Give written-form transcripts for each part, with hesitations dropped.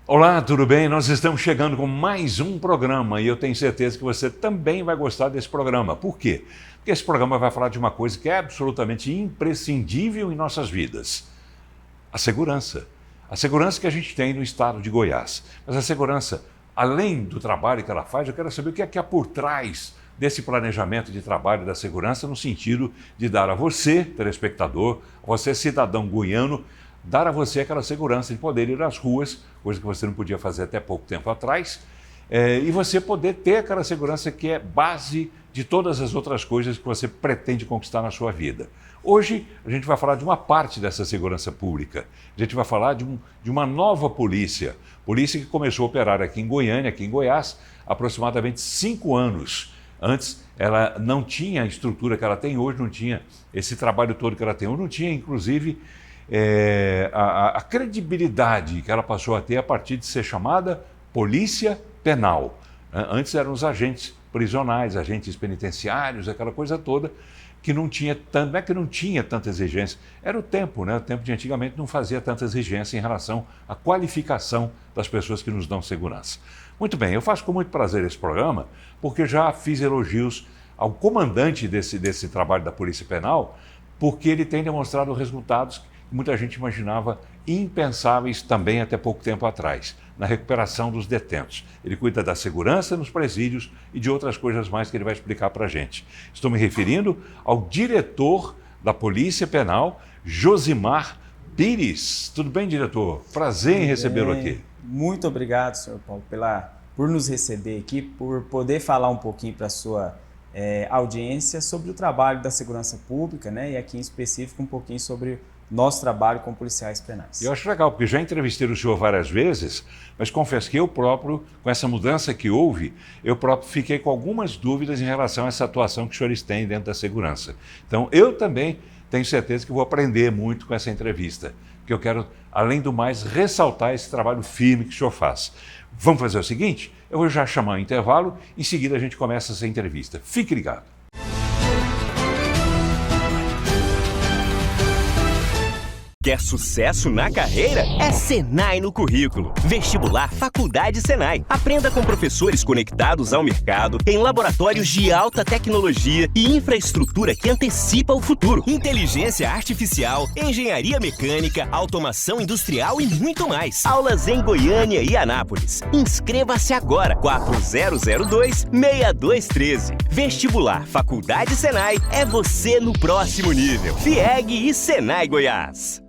Olá, tudo bem? Nós estamos chegando com mais um programa e eu tenho certeza que você também vai gostar desse programa. Por quê? Porque esse programa vai falar de uma coisa que é absolutamente imprescindível em nossas vidas: a segurança. A segurança que a gente tem no estado de Goiás. Mas a segurança, além do trabalho que ela faz, eu quero saber o que é que há por trás desse planejamento de trabalho da segurança, no sentido de dar a você, telespectador, a você, cidadão goiano, dar a você aquela segurança de poder ir às ruas, coisa que você não podia fazer até pouco tempo atrás, e você poder ter aquela segurança que é base de todas as outras coisas que você pretende conquistar na sua vida. Hoje a gente vai falar de uma parte dessa segurança pública. A gente vai falar de uma nova polícia que começou a operar aqui em Goiânia, aqui em Goiás, há aproximadamente 5 anos. Antes ela não tinha a estrutura que ela tem hoje, não tinha esse trabalho todo que ela tem hoje, não tinha inclusive a credibilidade que ela passou a ter a partir de ser chamada Polícia Penal. Antes eram os agentes prisionais, agentes penitenciários, aquela coisa toda, que não tinha tanto, não é que não tinha tanta exigência, era o tempo, né? O tempo de antigamente não fazia tanta exigência em relação à qualificação das pessoas que nos dão segurança. Muito bem, eu faço com muito prazer esse programa, porque já fiz elogios ao comandante desse trabalho da Polícia Penal, porque ele tem demonstrado resultados que muita gente imaginava impensáveis também até pouco tempo atrás, na recuperação dos detentos. Ele cuida da segurança nos presídios e de outras coisas mais que ele vai explicar para a gente. Estou me referindo ao diretor da Polícia Penal, Josimar Pires. Tudo bem, diretor? Prazer em recebê-lo aqui. Muito obrigado, senhor Paulo, por nos receber aqui, por poder falar um pouquinho para a sua audiência sobre o trabalho da segurança pública, né? E aqui em específico um pouquinho sobre nosso trabalho com policiais penais. Eu acho legal, porque já entrevistei o senhor várias vezes, mas confesso que eu próprio, com essa mudança que houve, eu próprio fiquei com algumas dúvidas em relação a essa atuação que os senhores têm dentro da segurança. Então, eu também tenho certeza que vou aprender muito com essa entrevista, porque eu quero, além do mais, ressaltar esse trabalho firme que o senhor faz. Vamos fazer o seguinte? Eu vou já chamar o intervalo, em seguida a gente começa essa entrevista. Fique ligado. Quer sucesso na carreira? É Senai no currículo. Vestibular Faculdade Senai. Aprenda com professores conectados ao mercado, em laboratórios de alta tecnologia e infraestrutura que antecipa o futuro. Inteligência artificial, engenharia mecânica, automação industrial e muito mais. Aulas em Goiânia e Anápolis. Inscreva-se agora. 4002-6213. Vestibular Faculdade Senai é você no próximo nível. FIEG e Senai Goiás.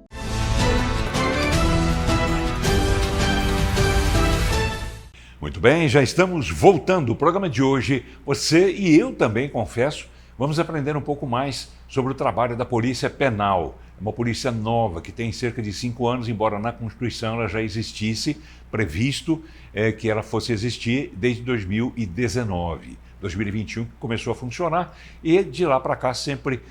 Muito bem, já estamos voltando. O programa de hoje, você e eu também, confesso, vamos aprender um pouco mais sobre o trabalho da Polícia Penal. É uma polícia nova que tem cerca de 5 anos, embora na Constituição ela já existisse, previsto que ela fosse existir desde 2019. 2021 que começou a funcionar e de lá para cá sempre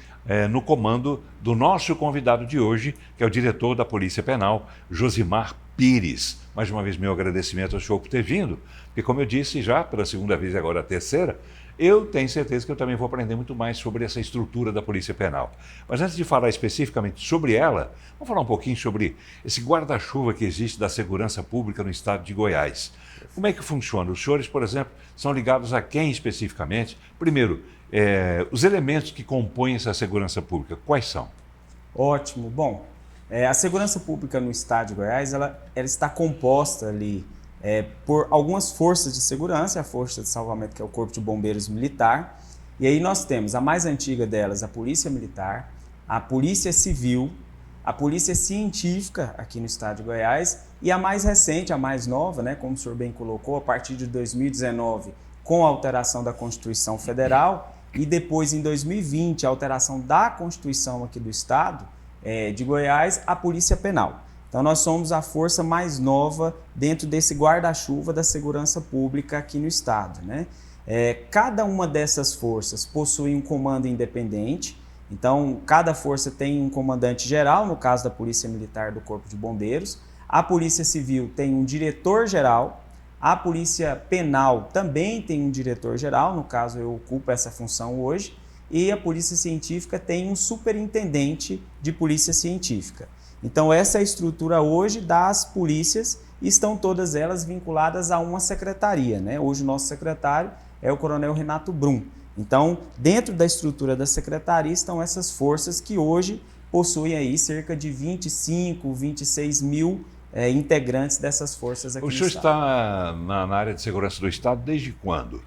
no comando do nosso convidado de hoje, que é o diretor da Polícia Penal, Josimar Pires. Mais uma vez, meu agradecimento ao senhor por ter vindo, porque como eu disse já pela segunda vez e agora a terceira, eu tenho certeza que eu também vou aprender muito mais sobre essa estrutura da Polícia Penal. Mas antes de falar especificamente sobre ela, vamos falar um pouquinho sobre esse guarda-chuva que existe da segurança pública no estado de Goiás. Como é que funciona? Os senhores, por exemplo, são ligados a quem especificamente? Primeiro, os elementos que compõem essa segurança pública, quais são? Ótimo. Bom, a segurança pública no estado de Goiás, ela está composta ali por algumas forças de segurança, a Força de Salvamento, que é o Corpo de Bombeiros Militar, e aí nós temos a mais antiga delas, a Polícia Militar, a Polícia Civil, a Polícia Científica aqui no estado de Goiás e a mais recente, a mais nova, né, como o senhor bem colocou, a partir de 2019, com a alteração da Constituição Federal e depois em 2020, a alteração da Constituição aqui do estado de Goiás, a Polícia Penal. Então nós somos a força mais nova dentro desse guarda-chuva da segurança pública aqui no estado, né? Cada uma dessas forças possui um comando independente. Então, cada força tem um comandante geral, no caso da Polícia Militar do Corpo de Bombeiros. A Polícia Civil tem um diretor-geral. A Polícia Penal também tem um diretor-geral, no caso eu ocupo essa função hoje. E a Polícia Científica tem um superintendente de Polícia Científica. Então essa é a estrutura hoje das polícias e estão todas elas vinculadas a uma secretaria, né? Hoje o nosso secretário é o Coronel Renato Brum. Então, dentro da estrutura da secretaria estão essas forças que hoje possuem aí cerca de 25, 26 mil integrantes dessas forças aqui no Estado. O senhor está na área de segurança do Estado desde quando?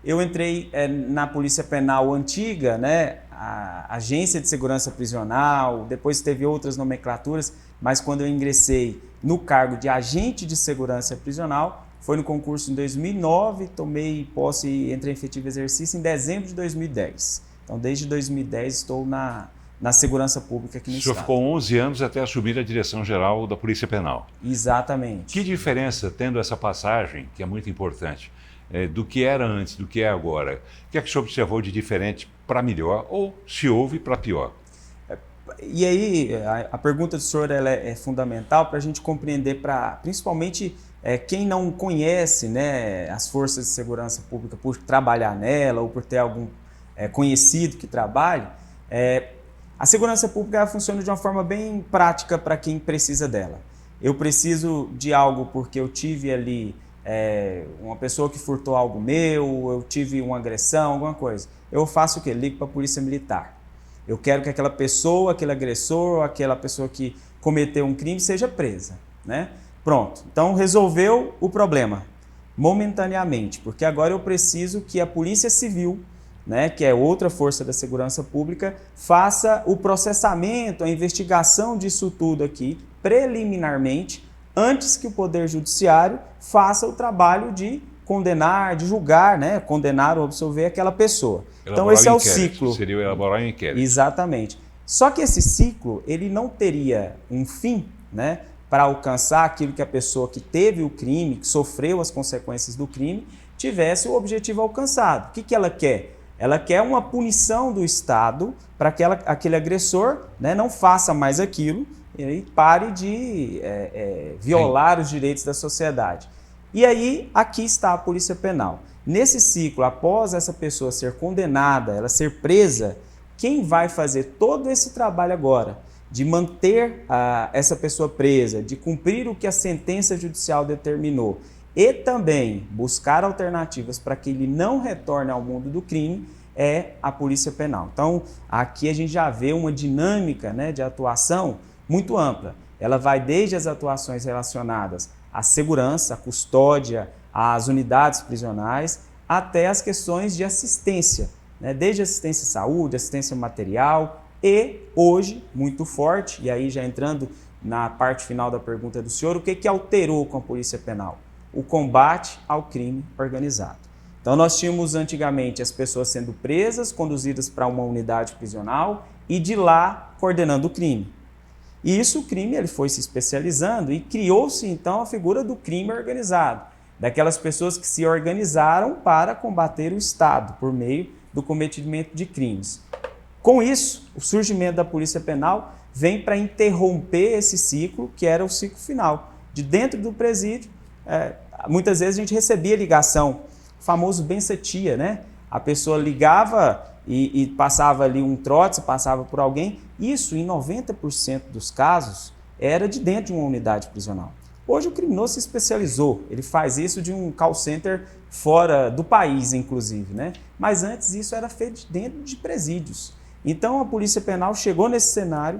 Eu entrei na Polícia Penal antiga, né, a Agência de Segurança Prisional, depois teve outras nomenclaturas, mas quando eu ingressei no cargo de agente de segurança prisional, foi no concurso em 2009, tomei posse e entrei em efetivo exercício em dezembro de 2010. Então, desde 2010 estou na segurança pública aqui no Estado. O senhor ficou 11 anos até assumir a direção-geral da Polícia Penal. Exatamente. Que diferença, tendo essa passagem, que é muito importante, do que era antes, do que é agora? O que é que o senhor observou de diferente para melhor ou, se houve, para pior? E aí, a pergunta do senhor ela é fundamental para a gente compreender, principalmente quem não conhece, né, as forças de segurança pública por trabalhar nela ou por ter algum conhecido que trabalhe. A segurança pública funciona de uma forma bem prática para quem precisa dela. Eu preciso de algo porque eu tive ali uma pessoa que furtou algo meu, eu tive uma agressão, alguma coisa. Eu faço o quê? Ligo para a Polícia Militar. Eu quero que aquela pessoa, aquele agressor, aquela pessoa que cometeu um crime seja presa, né? Pronto. Então resolveu o problema momentaneamente, porque agora eu preciso que a Polícia Civil, né, que é outra força da segurança pública, faça o processamento, a investigação disso tudo aqui preliminarmente, antes que o Poder Judiciário faça o trabalho de condenar, de julgar, né, condenar ou absolver aquela pessoa. Então esse é o ciclo. Seria elaborar um inquérito. Exatamente. Só que esse ciclo, ele não teria um fim, né, para alcançar aquilo que a pessoa que teve o crime, que sofreu as consequências do crime, tivesse o objetivo alcançado. O que ela quer? Ela quer uma punição do Estado para que aquele agressor, né, não faça mais aquilo e pare de violar os direitos da sociedade. E aí, aqui está a Polícia Penal. Nesse ciclo, após essa pessoa ser condenada, ela ser presa, quem vai fazer todo esse trabalho agora de manter essa pessoa presa, de cumprir o que a sentença judicial determinou e também buscar alternativas para que ele não retorne ao mundo do crime, é a Polícia Penal. Então, aqui a gente já vê uma dinâmica, né, de atuação muito ampla. Ela vai desde as atuações relacionadas à segurança, à custódia, às unidades prisionais, até as questões de assistência, né, desde assistência à saúde, assistência material e, hoje, muito forte, e aí já entrando na parte final da pergunta do senhor, o que alterou com a Polícia Penal? O combate ao crime organizado. Então nós tínhamos antigamente as pessoas sendo presas, conduzidas para uma unidade prisional e de lá coordenando o crime. E isso, o crime, ele foi se especializando e criou-se então a figura do crime organizado, daquelas pessoas que se organizaram para combater o Estado por meio do cometimento de crimes. Com isso, o surgimento da Polícia Penal vem para interromper esse ciclo, que era o ciclo final. De dentro do presídio, muitas vezes a gente recebia ligação, o famoso bença-tia, né? A pessoa ligava e passava ali um trote, passava por alguém. Isso, em 90% dos casos, era de dentro de uma unidade prisional. Hoje o criminoso se especializou, ele faz isso de um call center fora do país, inclusive, né? Mas antes isso era feito dentro de presídios. Então a Polícia Penal chegou nesse cenário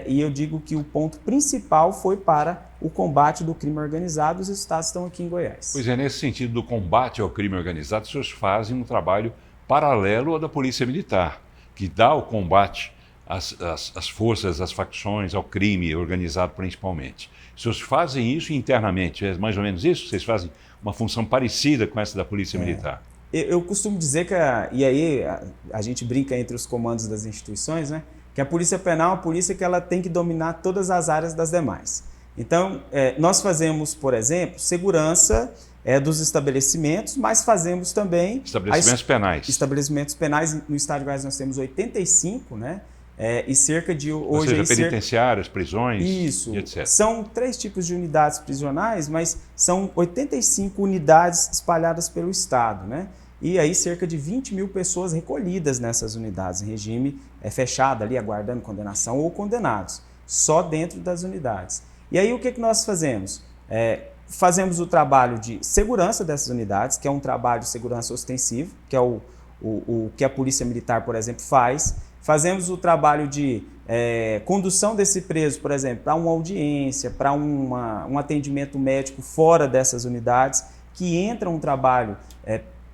e eu digo que o ponto principal foi para o combate do crime organizado. Os resultados estão aqui em Goiás. Pois é, nesse sentido do combate ao crime organizado, os senhores fazem um trabalho paralelo ao da Polícia Militar, que dá o combate às forças, às facções, ao crime organizado principalmente. Os senhores fazem isso internamente, é mais ou menos isso? Vocês fazem uma função parecida com essa da Polícia Militar? Eu costumo dizer que, e aí a gente brinca entre os comandos das instituições, né, que a Polícia Penal é uma polícia que ela tem que dominar todas as áreas das demais. Então, nós fazemos, por exemplo, segurança dos estabelecimentos, mas fazemos também... Estabelecimentos penais. Estabelecimentos penais, no estado de Goiás nós temos 85, né? E cerca de... Ou seja, penitenciárias, prisões, isso, e etc. São 3 tipos de unidades prisionais, mas são 85 unidades espalhadas pelo estado, né? E aí cerca de 20 mil pessoas recolhidas nessas unidades, em regime fechado ali, aguardando condenação ou condenados. só dentro das unidades. E aí o que nós fazemos? Fazemos o trabalho de segurança dessas unidades, que é um trabalho de segurança ostensivo, que é o que a Polícia Militar, por exemplo, faz. Fazemos o trabalho de condução desse preso, por exemplo, para uma audiência, para um atendimento médico fora dessas unidades, que entra um trabalho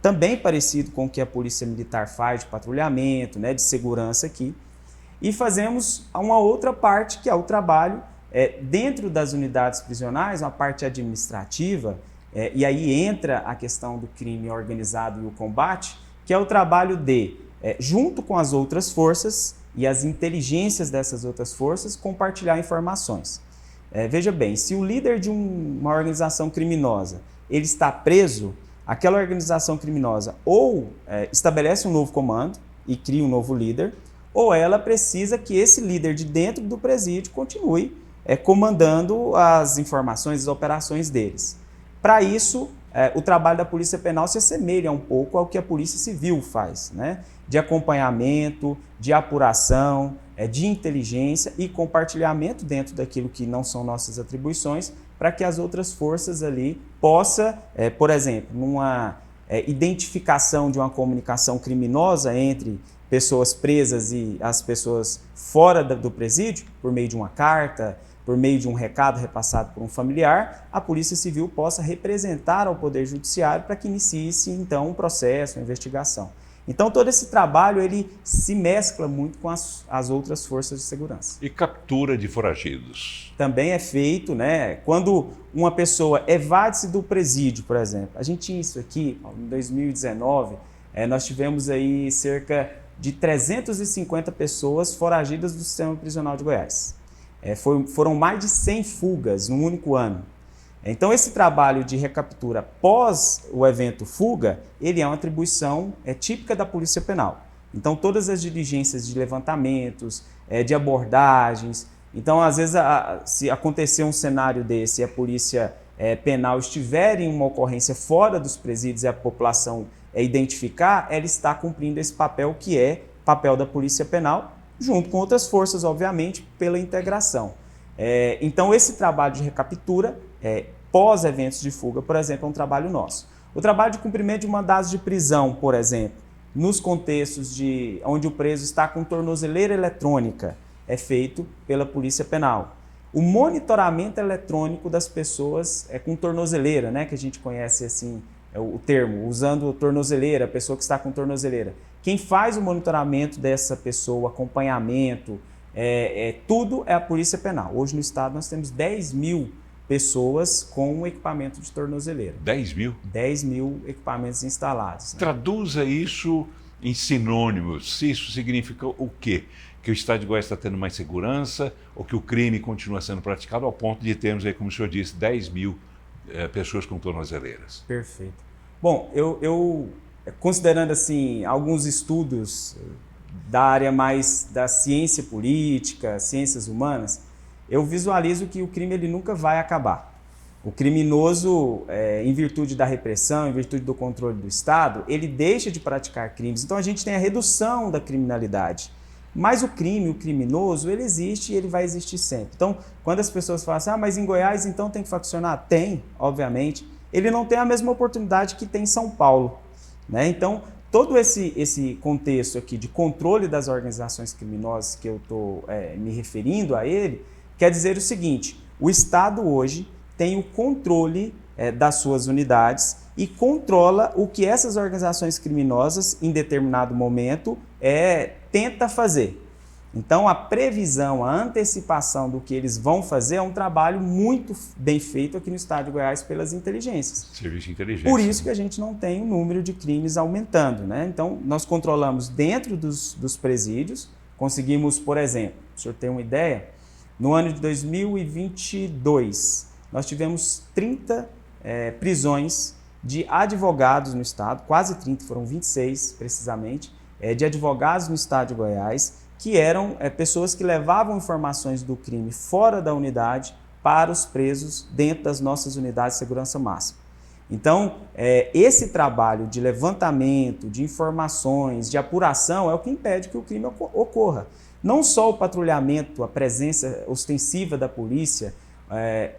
também parecido com o que a Polícia Militar faz, de patrulhamento, né, de segurança aqui. E fazemos uma outra parte, que é o trabalho dentro das unidades prisionais, uma parte administrativa, e aí entra a questão do crime organizado e o combate, que é o trabalho de, junto com as outras forças e as inteligências dessas outras forças, compartilhar informações. Veja bem, se o líder de uma organização criminosa ele está preso, aquela organização criminosa ou estabelece um novo comando e cria um novo líder, ou ela precisa que esse líder de dentro do presídio continue comandando as informações, as operações deles. Para isso, o trabalho da Polícia Penal se assemelha um pouco ao que a Polícia Civil faz, né? De acompanhamento, de apuração, de inteligência e compartilhamento dentro daquilo que não são nossas atribuições, para que as outras forças ali possam, por exemplo, numa identificação de uma comunicação criminosa entre pessoas presas e as pessoas fora do presídio, por meio de uma carta, por meio de um recado repassado por um familiar, a Polícia Civil possa representar ao Poder Judiciário para que inicie-se, então, um processo, uma investigação. Então, todo esse trabalho ele se mescla muito com as outras forças de segurança. E captura de foragidos? Também é feito, né? Quando uma pessoa evade-se do presídio, por exemplo. A gente tinha isso aqui, em 2019, nós tivemos aí cerca de 350 pessoas foragidas do sistema prisional de Goiás. Foram mais de 100 fugas num único ano. Então, esse trabalho de recaptura pós o evento fuga, ele é uma atribuição típica da Polícia Penal. Então, todas as diligências de levantamentos, de abordagens. Então, às vezes, se acontecer um cenário desse e a Polícia Penal estiver em uma ocorrência fora dos presídios e a população identificar, ela está cumprindo esse papel que é papel da Polícia Penal, junto com outras forças, obviamente, pela integração. Então, esse trabalho de recaptura, pós-eventos de fuga, por exemplo, é um trabalho nosso. O trabalho de cumprimento de mandados de prisão, por exemplo, nos contextos onde o preso está com tornozeleira eletrônica, é feito pela Polícia Penal. O monitoramento eletrônico das pessoas com tornozeleira, né, que a gente conhece assim, o termo, usando tornozeleira, a pessoa que está com tornozeleira. Quem faz o monitoramento dessa pessoa, o acompanhamento, tudo é a Polícia Penal. Hoje no estado nós temos 10 mil pessoas com equipamento de tornozeleira. 10 mil? 10 mil equipamentos instalados. Né? Traduza isso em sinônimos. Se isso significa o quê? Que o estado de Goiás está tendo mais segurança ou que o crime continua sendo praticado ao ponto de termos, aí, como o senhor disse, 10 mil pessoas com tornozeleiras? Perfeito. Bom, eu considerando assim alguns estudos da área mais da ciência política, ciências humanas, eu visualizo que o crime ele nunca vai acabar. O criminoso, em virtude da repressão, em virtude do controle do Estado, ele deixa de praticar crimes. Então a gente tem a redução da criminalidade. Mas o criminoso, ele existe e ele vai existir sempre. Então, quando as pessoas falam assim, mas em Goiás então tem que faccionar? Tem, obviamente. Ele não tem a mesma oportunidade que tem em São Paulo, né? Então, todo esse contexto aqui de controle das organizações criminosas que eu estou me referindo a ele, quer dizer o seguinte, o Estado hoje tem o controle das suas unidades e controla o que essas organizações criminosas, em determinado momento, tenta fazer. Então, a previsão, a antecipação do que eles vão fazer é um trabalho muito bem feito aqui no estado de Goiás pelas inteligências. Serviço de inteligência. Por isso que a gente não tem o número de crimes aumentando, né? Então, nós controlamos dentro dos presídios, conseguimos, por exemplo, o senhor tem uma ideia, no ano de 2022, nós tivemos 30 prisões de advogados no estado, quase 30, foram 26 precisamente, de advogados no estado de Goiás, que eram pessoas que levavam informações do crime fora da unidade para os presos dentro das nossas unidades de segurança máxima. Então, esse trabalho de levantamento, de informações, de apuração é o que impede que o crime ocorra. não só o patrulhamento, a presença ostensiva da polícia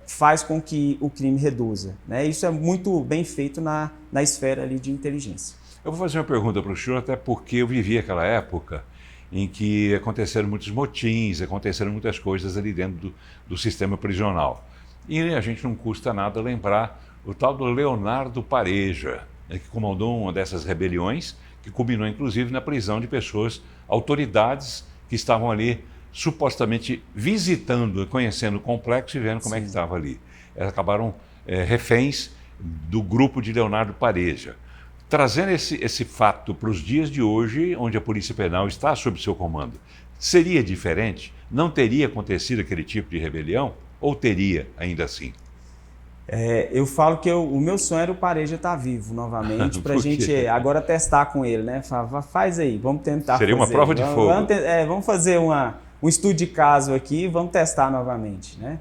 faz com que o crime reduza, né? Isso é muito bem feito na esfera ali de inteligência. Eu vou fazer uma pergunta para o senhor, até porque eu vivi aquela época em que aconteceram muitos motins, aconteceram muitas coisas ali dentro do sistema prisional. E a gente não custa nada lembrar o tal do Leonardo Pareja, que comandou uma dessas rebeliões, que culminou inclusive na prisão de pessoas, autoridades que estavam ali supostamente visitando, conhecendo o complexo e vendo como é que estava ali. Eles acabaram reféns do grupo de Leonardo Pareja. Trazendo esse fato para os dias de hoje, onde a Polícia Penal está sob seu comando, seria diferente? Não teria acontecido aquele tipo de rebelião? Ou teria ainda assim? Eu falo que o meu sonho era o Pareja estar vivo novamente, para a gente agora testar com ele, né? Faz aí, vamos tentar Seria fazer. Uma prova de fogo. Vamos fazer um estudo de caso aqui e vamos testar novamente, né?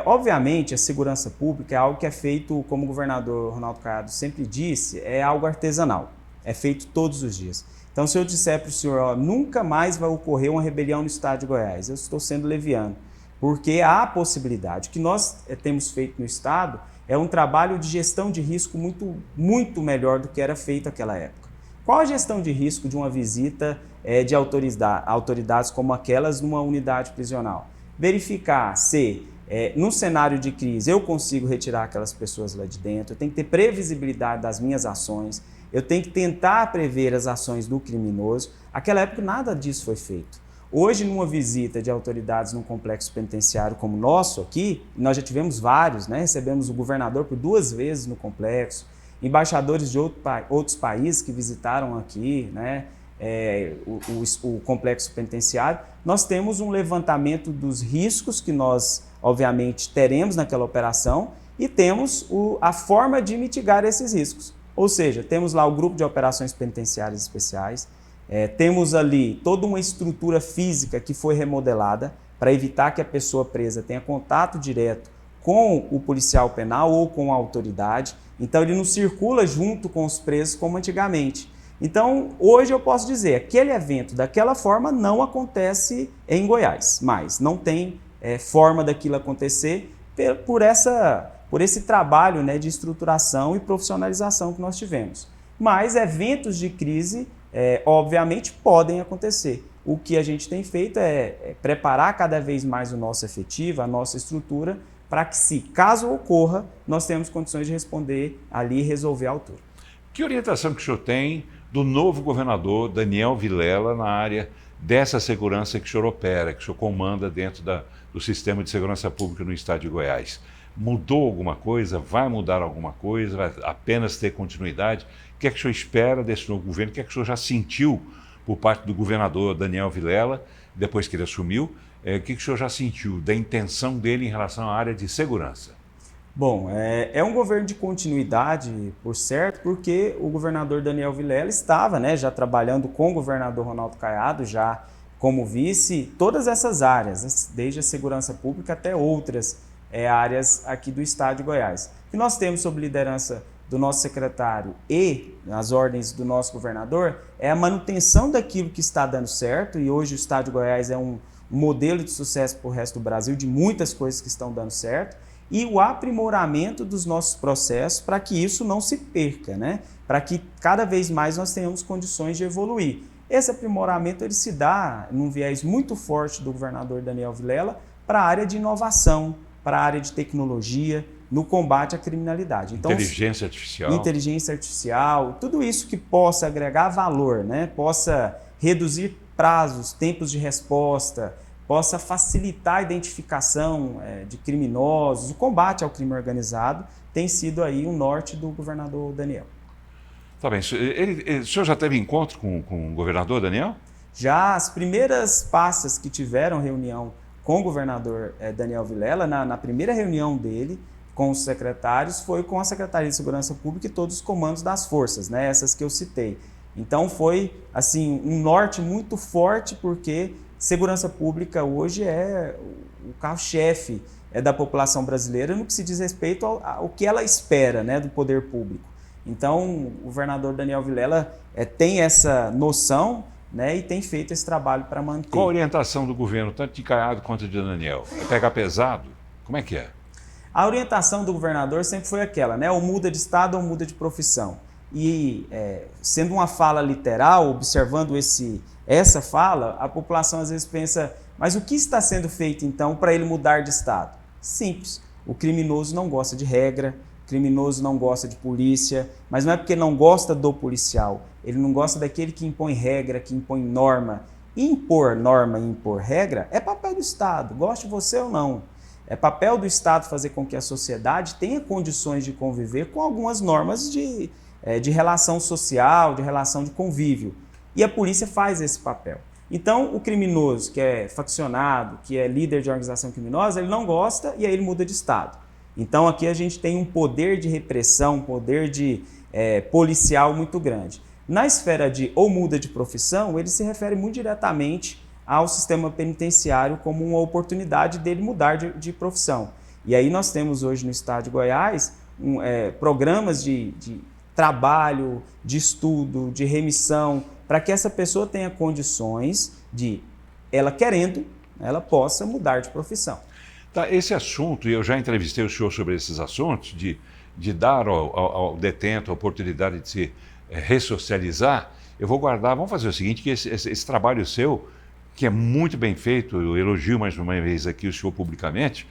Obviamente, a segurança pública é algo que é feito, como o governador Ronaldo Caiado sempre disse, é algo artesanal, é feito todos os dias. Então, se eu disser para o senhor, nunca mais vai ocorrer uma rebelião no estado de Goiás, eu estou sendo leviano, porque há a possibilidade. O que nós temos feito no estado é um trabalho de gestão de risco muito, muito melhor do que era feito naquela época. Qual a gestão de risco de uma visita de autoridades como aquelas numa unidade prisional? Verificar se, num cenário de crise, eu consigo retirar aquelas pessoas lá de dentro, eu tenho que ter previsibilidade das minhas ações, eu tenho que tentar prever as ações do criminoso. Naquela época, nada disso foi feito. Hoje, numa visita de autoridades num complexo penitenciário como o nosso aqui, nós já tivemos vários, né? Recebemos o governador por 2 vezes no complexo, embaixadores de outros países que visitaram aqui, né? O complexo penitenciário. Nós temos um levantamento dos riscos que nós, obviamente, teremos naquela operação e temos a forma de mitigar esses riscos. Ou seja, temos lá o grupo de operações penitenciárias especiais, temos ali toda uma estrutura física que foi remodelada para evitar que a pessoa presa tenha contato direto com o policial penal ou com a autoridade. Então, ele não circula junto com os presos como antigamente. Então, hoje eu posso dizer, aquele evento daquela forma não acontece em Goiás, mas não tem forma daquilo acontecer por esse trabalho, né, de estruturação e profissionalização que nós tivemos. Mas eventos de crise, obviamente, podem acontecer. O que a gente tem feito é preparar cada vez mais o nosso efetivo, a nossa estrutura, para que, se caso ocorra, nós tenhamos condições de responder ali e resolver à altura. Que orientação que o senhor tem do novo governador Daniel Vilela na área dessa segurança que o senhor opera, que o senhor comanda dentro do sistema de segurança pública no estado de Goiás? Mudou alguma coisa? Vai mudar alguma coisa? Vai apenas ter continuidade? O que é que o senhor espera desse novo governo? O que é que o senhor já sentiu por parte do governador Daniel Vilela, depois que ele assumiu? O que o senhor já sentiu da intenção dele em relação à área de segurança? Bom, é um governo de continuidade, por certo, porque o governador Daniel Vilela estava, né, já trabalhando com o governador Ronaldo Caiado, já como vice, todas essas áreas, desde a segurança pública até outras áreas aqui do estado de Goiás. O que nós temos sob liderança do nosso secretário e as ordens do nosso governador é a manutenção daquilo que está dando certo, e hoje o estado de Goiás é um modelo de sucesso para o resto do Brasil, de muitas coisas que estão dando certo, e o aprimoramento dos nossos processos para que isso não se perca, né? Para que cada vez mais nós tenhamos condições de evoluir. Esse aprimoramento ele se dá num viés muito forte do governador Daniel Vilela para a área de inovação, para a área de tecnologia, no combate à criminalidade. Então, inteligência artificial. Inteligência artificial, tudo isso que possa agregar valor, né? Possa reduzir prazos, tempos de resposta, possa facilitar a identificação de criminosos, o combate ao crime organizado, tem sido aí o norte do governador Daniel. Tá bem. O senhor já teve encontro com o governador Daniel? Já as primeiras passas que tiveram reunião com o governador Daniel Vilela, na primeira reunião dele com os secretários, foi com a Secretaria de Segurança Pública e todos os comandos das forças, né, essas que eu citei. Então foi assim, um norte muito forte, porque segurança pública hoje é o carro-chefe da população brasileira no que se diz respeito ao que ela espera, né, do poder público. Então, o governador Daniel Vilela tem essa noção né, e tem feito esse trabalho para manter. Qual a orientação do governo, tanto de Caiado quanto de Daniel? É pegar pesado? Como é que é? A orientação do governador sempre foi aquela, né, ou muda de estado ou muda de profissão. E sendo uma fala literal, observando essa fala, a população às vezes pensa, mas o que está sendo feito então para ele mudar de estado? Simples, o criminoso não gosta de regra, o criminoso não gosta de polícia, mas não é porque ele não gosta do policial, ele não gosta daquele que impõe regra, que impõe norma. Impor norma e impor regra é papel do Estado, goste você ou não. É papel do Estado fazer com que a sociedade tenha condições de conviver com algumas normas de relação social, de relação de convívio. E a polícia faz esse papel. Então, o criminoso que é faccionado, que é líder de organização criminosa, ele não gosta e aí ele muda de estado. Então, aqui a gente tem um poder de repressão, um poder policial muito grande. Na esfera de ou muda de profissão, ele se refere muito diretamente ao sistema penitenciário como uma oportunidade dele mudar de profissão. E aí nós temos hoje no estado de Goiás programas de trabalho, de estudo, de remissão, para que essa pessoa tenha condições de, ela querendo, ela possa mudar de profissão. Tá, esse assunto, e eu já entrevistei o senhor sobre esses assuntos, de dar ao detento a oportunidade de se ressocializar, eu vou guardar, vamos fazer o seguinte, que esse trabalho seu, que é muito bem feito, eu elogio mais uma vez aqui o senhor publicamente,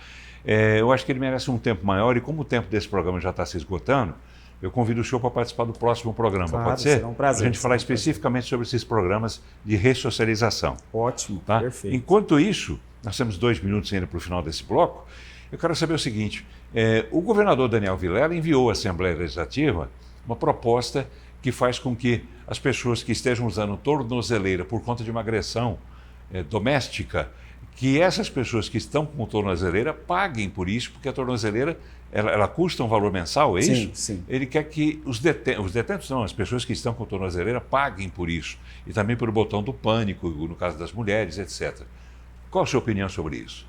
eu acho que ele merece um tempo maior, e como o tempo desse programa já está se esgotando, eu convido o senhor para participar do próximo programa, claro, pode ser? Será um prazer. Para a gente falar especificamente sobre esses programas de ressocialização. Ótimo, tá? Perfeito. Enquanto isso, nós temos 2 minutos ainda para o final desse bloco, eu quero saber o seguinte, o governador Daniel Vilela enviou à Assembleia Legislativa uma proposta que faz com que as pessoas que estejam usando tornozeleira por conta de uma agressão doméstica, que essas pessoas que estão com tornozeleira paguem por isso, porque a tornozeleira ela custa um valor mensal, é isso? Sim, sim. Ele quer que os detentos não, as pessoas que estão com tornozeleira paguem por isso. E também pelo botão do pânico, no caso das mulheres, etc. Qual a sua opinião sobre isso?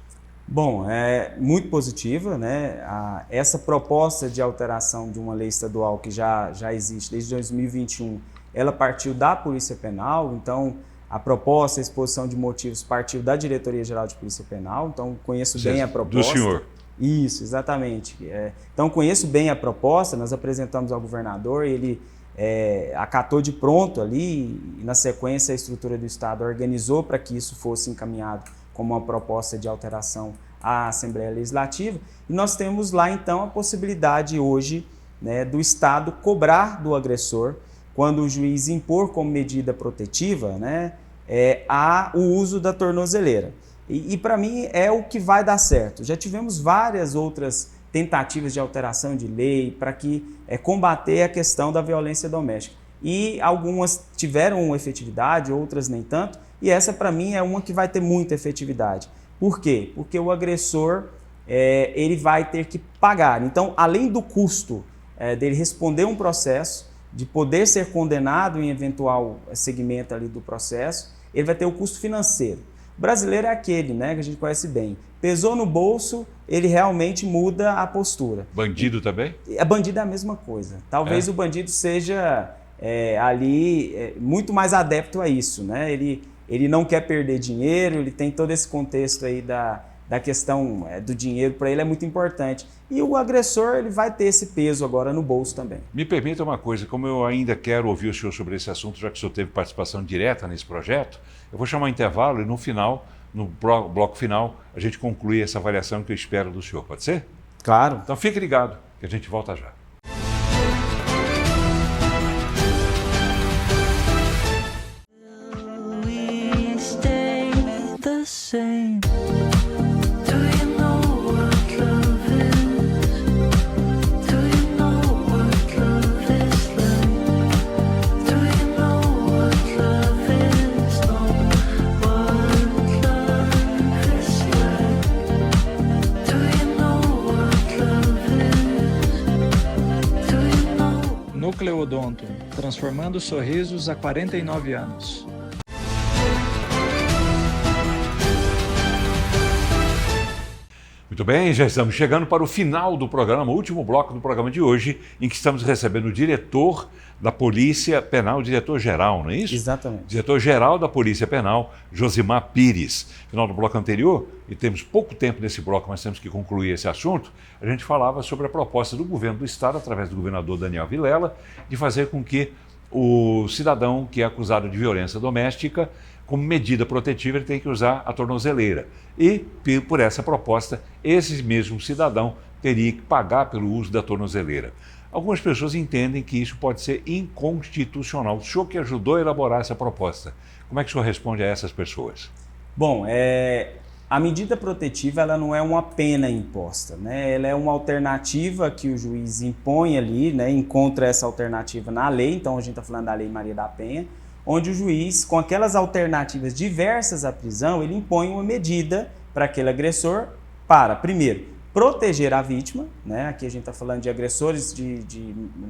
Bom, é muito positiva, né? Essa proposta de alteração de uma lei estadual que já existe desde 2021, ela partiu da Polícia Penal, então a proposta, a exposição de motivos partiu da Diretoria-Geral de Polícia Penal, então conheço bem a proposta. Do senhor? Isso, exatamente. Então conheço bem a proposta, nós apresentamos ao governador, ele acatou de pronto ali, e na sequência a estrutura do Estado organizou para que isso fosse encaminhado como uma proposta de alteração à Assembleia Legislativa, e nós temos lá então a possibilidade hoje, né, do Estado cobrar do agressor, quando o juiz impor como medida protetiva, né, o uso da tornozeleira. E para mim é o que vai dar certo. Já tivemos várias outras tentativas de alteração de lei para que combater a questão da violência doméstica. E algumas tiveram efetividade, outras nem tanto, e essa para mim é uma que vai ter muita efetividade. Por quê? Porque o agressor ele vai ter que pagar. Então, além do custo dele responder um processo, de poder ser condenado em eventual segmento ali do processo, ele vai ter o custo financeiro. O brasileiro é aquele, né, que a gente conhece bem. Pesou no bolso, ele realmente muda a postura. Bandido também? Bandido é a mesma coisa. Talvez o bandido seja muito mais adepto a isso, né? Ele não quer perder dinheiro, ele tem todo esse contexto aí da questão do dinheiro, para ele é muito importante. E o agressor, ele vai ter esse peso agora no bolso também. Me permita uma coisa, como eu ainda quero ouvir o senhor sobre esse assunto, já que o senhor teve participação direta nesse projeto, eu vou chamar um intervalo e no final, no bloco final, a gente conclui essa avaliação que eu espero do senhor, pode ser? Claro. Então fique ligado, que a gente volta já. Nucleodonto, transformando sorrisos há 49 anos. Muito bem, já estamos chegando para o final do programa, o último bloco do programa de hoje, em que estamos recebendo o diretor da Polícia Penal, diretor-geral, não é isso? Exatamente. Diretor-geral da Polícia Penal, Josimar Pires. No final do bloco anterior, e temos pouco tempo nesse bloco, mas temos que concluir esse assunto, a gente falava sobre a proposta do governo do Estado, através do governador Daniel Vilela, de fazer com que o cidadão que é acusado de violência doméstica, como medida protetiva, ele tem que usar a tornozeleira. E, por essa proposta, esse mesmo cidadão teria que pagar pelo uso da tornozeleira. Algumas pessoas entendem que isso pode ser inconstitucional. O senhor que ajudou a elaborar essa proposta, como é que o senhor responde a essas pessoas? Bom, a medida protetiva ela não é uma pena imposta, né? Ela é uma alternativa que o juiz impõe ali, né? Encontra essa alternativa na lei, então a gente está falando da Lei Maria da Penha, onde o juiz, com aquelas alternativas diversas à prisão, ele impõe uma medida para aquele agressor para, primeiro, proteger a vítima, né? Aqui a gente está falando de agressores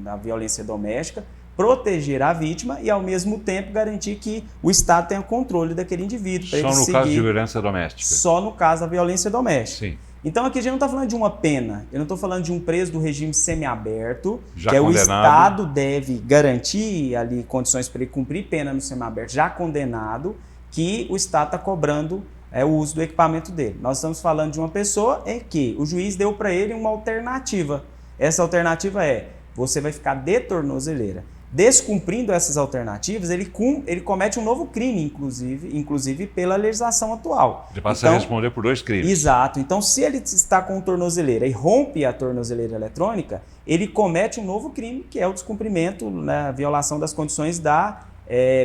da violência doméstica, proteger a vítima e, ao mesmo tempo, garantir que o Estado tenha controle daquele indivíduo. Só no caso de violência doméstica? Só no caso da violência doméstica. Sim. Então aqui a gente não está falando de uma pena, eu não estou falando de um preso do regime semiaberto, já que condenado. O Estado deve garantir ali condições para ele cumprir pena no semiaberto, já condenado, que o Estado está cobrando o uso do equipamento dele. Nós estamos falando de uma pessoa em que o juiz deu para ele uma alternativa. Essa alternativa é, você vai ficar de tornozeleira. Descumprindo essas alternativas, ele comete um novo crime, inclusive pela legislação atual. Ele passa a responder por 2 crimes. Exato. Então, se ele está com tornozeleira e rompe a tornozeleira eletrônica, ele comete um novo crime, que é o descumprimento, né, a violação das condições da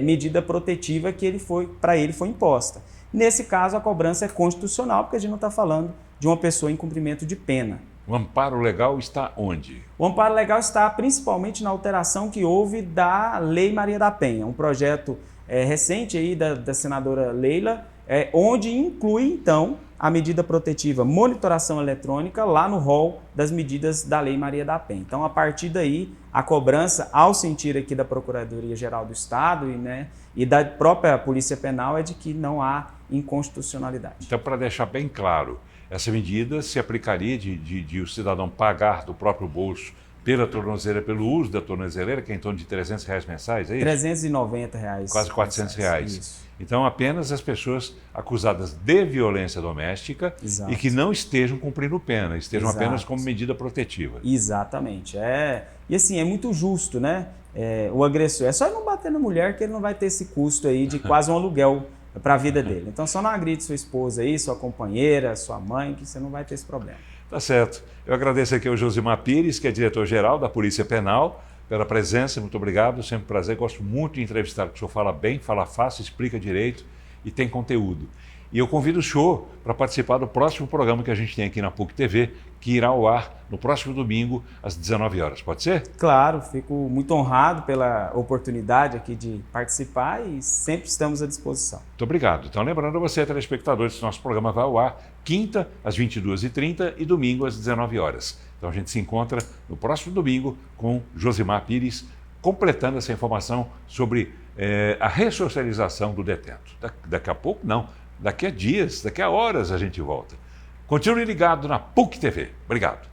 medida protetiva que para ele foi imposta. Nesse caso, a cobrança é constitucional, porque a gente não está falando de uma pessoa em cumprimento de pena. O amparo legal está onde? O amparo legal está principalmente na alteração que houve da Lei Maria da Penha, um projeto recente aí da senadora Leila, onde inclui, então, a medida protetiva monitoração eletrônica lá no rol das medidas da Lei Maria da Penha. Então, a partir daí, a cobrança, ao sentir aqui da Procuradoria-Geral do Estado e da própria Polícia Penal, é de que não há inconstitucionalidade. Então, para deixar bem claro, essa medida se aplicaria de o cidadão pagar do próprio bolso pela tornozeleira, pelo uso da tornozeleira, que é em torno de R$300 mensais, é isso? R$390. Quase R$400. Isso. Então, apenas as pessoas acusadas de violência doméstica. Exato. E que não estejam cumprindo pena, estejam Exato. apenas como medida protetiva. Exatamente. E assim, é muito justo, né? O agressor, é só ele não bater na mulher que ele não vai ter esse custo aí de quase um aluguel para a vida dele. Então, só não agride sua esposa aí, sua companheira, sua mãe, que você não vai ter esse problema. Tá certo. Eu agradeço aqui ao Josimar Pires, que é diretor-geral da Polícia Penal, pela presença. Muito obrigado, sempre um prazer. Gosto muito de entrevistar, porque o senhor fala bem, fala fácil, explica direito e tem conteúdo. E eu convido o senhor para participar do próximo programa que a gente tem aqui na PUC TV, que irá ao ar no próximo domingo, às 19 horas. Pode ser? Claro, fico muito honrado pela oportunidade aqui de participar e sempre estamos à disposição. Muito obrigado. Então, lembrando a você, telespectadores, que nosso programa vai ao ar quinta, às 22h30 e domingo, às 19 horas. Então, a gente se encontra no próximo domingo com Josimar Pires, completando essa informação sobre a ressocialização do detento. Daqui a pouco, não. Daqui a dias, daqui a horas a gente volta. Continue ligado na PUC TV. Obrigado.